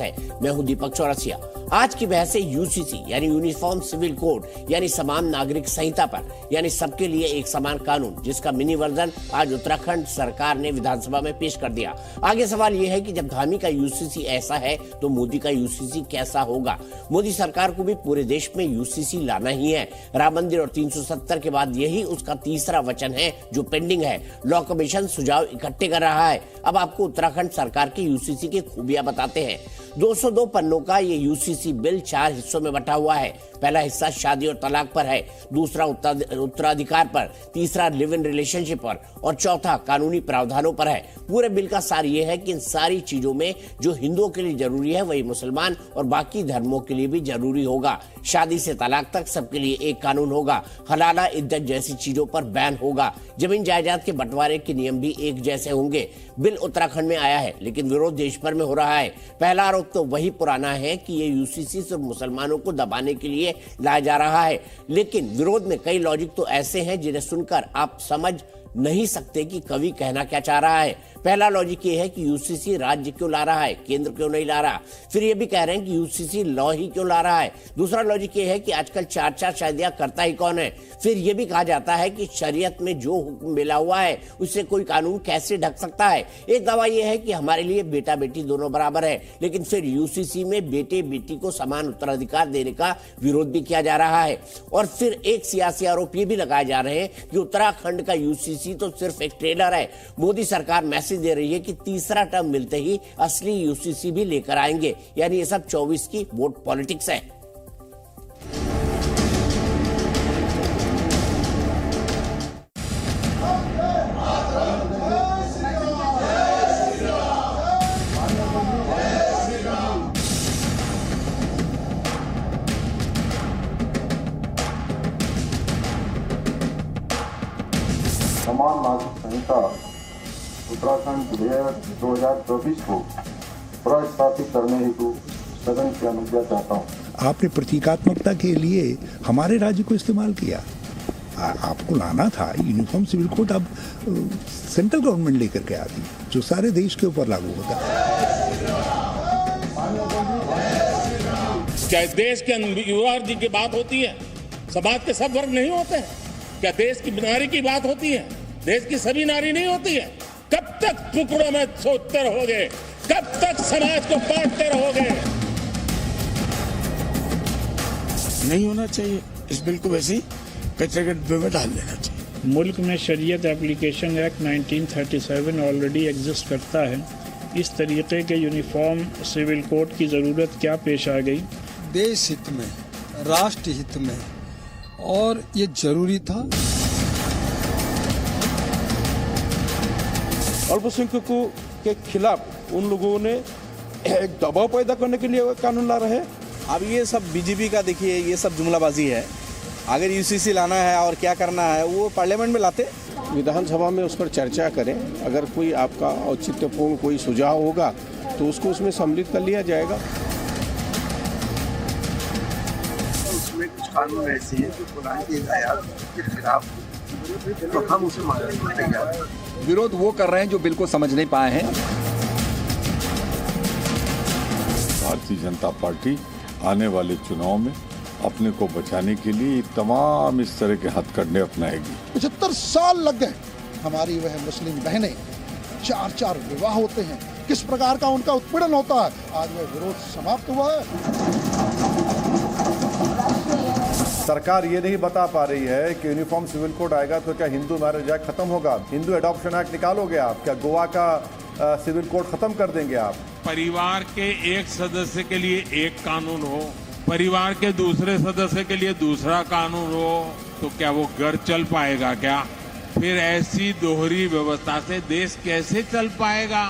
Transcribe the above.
है। मैं हूं दीपक चौरसिया। आज की बहस है यूसीसी यानी यूनिफॉर्म सिविल कोड यानी समान नागरिक संहिता पर, यानी सबके लिए एक समान कानून, जिसका मिनी वर्जन आज उत्तराखंड सरकार ने विधानसभा में पेश कर दिया। आगे सवाल यह है कि जब धामी का यूसीसी ऐसा है तो मोदी का यूसीसी कैसा होगा। मोदी सरकार को भी पूरे देश में यूसीसी लाना ही है। राम मंदिर और 370 के बाद यही उसका तीसरा वचन है जो पेंडिंग है। लॉ कमीशन सुझाव इकट्ठे कर रहा है। अब आपको उत्तराखंड सरकार के यूसीसी की खूबियां बताते हैं। 202 पन्नों का ये यूसीसी बिल 4 हिस्सों में बंटा हुआ है। पहला हिस्सा शादी और तलाक पर है, दूसरा उत्तराधिकार पर, तीसरा लिव इन रिलेशनशिप पर और चौथा कानूनी प्रावधानों पर है। पूरे बिल का सार ये है कि इन सारी चीजों में जो हिंदुओं के लिए जरूरी है वही मुसलमान और बाकी धर्मों के लिए भी जरूरी होगा। शादी से तलाक तक सबके लिए एक कानून होगा। हलाला इद्दत जैसी चीजों पर बैन होगा। जमीन जायदाद के बंटवारे के नियम भी एक जैसे होंगे। बिल उत्तराखंड में आया है लेकिन विरोध देश भर में हो रहा है। पहला आरोप तो वही पुराना है कि ये यूसीसी सिर्फ मुसलमानों को दबाने के लिए लाया जा रहा है, लेकिन विरोध में कई लॉजिक तो ऐसे हैं जिन्हें सुनकर आप समझ नहीं सकते कि कवि कहना क्या चाह रहा है। पहला लॉजिक ये है कि यूसीसी राज्य क्यों ला रहा है, केंद्र क्यों नहीं ला रहा। फिर ये भी कह रहे हैं कि यूसीसी लॉ ही क्यों ला रहा है। दूसरा लॉजिक ये है कि आजकल 4-4 शादियां करता ही कौन है। फिर ये भी कहा जाता है कि शरीयत में जो हुक्म मिला हुआ है उससे कोई कानून कैसे ढक सकता है। एक दावा यह है कि हमारे लिए बेटा बेटी दोनों बराबर है, लेकिन फिर यूसीसी में बेटे बेटी को समान उत्तराधिकार देने का विरोध भी किया जा रहा है। और फिर एक सियासी आरोप ये भी लगाए जा रहे हैं कि उत्तराखंड का यूसीसी तो सिर्फ एक ट्रेलर है। मोदी सरकार मैसेज दे रही है कि तीसरा टर्म मिलते ही असली यूसीसी भी लेकर आएंगे, यानी ये सब 24 की वोट पॉलिटिक्स है। समान नागरिक संहिता उत्तराखंड विधेयक 2024 को प्रस्तावित करने हेतु सदन की अनुज्ञा चाहता हूँ। आपने प्रतीकात्मकता के लिए हमारे राज्य को इस्तेमाल किया। आपको लाना था यूनिफॉर्म सिविल कोड, अब सेंट्रल गवर्नमेंट लेकर के आती जो सारे देश के ऊपर लागू होता। क्या देश के युवा जी की बात होती है? समाज के सब वर्ग नहीं होते हैं? क्या देश की नारी की बात होती है? देश की सभी नारी नहीं होती है? कब तक टुकड़ों में सोचते रहोगे? कब तक समाज को बांटते रहोगे? नहीं होना चाहिए। इस बिल को वैसे ही कचरे के डिब्बे में डाल देना चाहिए। मुल्क में शरीयत एप्लीकेशन एक्ट 1937 ऑलरेडी एग्जिस्ट करता है। इस तरीके के यूनिफॉर्म सिविल कोड की ज़रूरत क्या पेश आ गई? देश हित में, राष्ट्र हित में, और ये जरूरी था। अल्पसंख्यकों के खिलाफ उन लोगों ने एक दबाव पैदा करने के लिए कानून ला रहे हैं। अब ये सब बीजेपी का देखिए, ये सब जुमलाबाजी है। अगर यूसीसी लाना है और क्या करना है वो पार्लियामेंट में लाते, विधानसभा में उस पर चर्चा करें। अगर कोई आपका औचित्यपूर्ण कोई सुझाव होगा तो उसको उसमें सम्मिलित कर लिया जाएगा। उसमें कुछ कानून ऐसे हैं जो पुरानी हिदायत के खिलाफ, तो हम उसे मानने को तैयार हैं। विरोध वो कर रहे हैं जो बिल को समझ नहीं पाए हैं। भारतीय जनता पार्टी आने वाले चुनाव में अपने को बचाने के लिए तमाम इस तरह के हथकंडे अपनाएगी। 75 साल लग गए। हमारी वह मुस्लिम बहनें 4-4 विवाह होते हैं, किस प्रकार का उनका उत्पीड़न होता है। आज वह विरोध समाप्त हुआ है। सरकार ये नहीं बता पा रही है कि यूनिफॉर्म सिविल कोड आएगा तो क्या हिंदू मैरिज एक्ट खत्म होगा, हिंदू एडॉप्शन एक्ट निकालोगे आप, क्या गोवा का सिविल कोड खत्म कर देंगे आप। परिवार के एक सदस्य के लिए एक कानून हो, परिवार के दूसरे सदस्य के लिए दूसरा कानून हो, तो क्या वो घर चल पाएगा? क्या फिर ऐसी दोहरी व्यवस्था से देश कैसे चल पाएगा?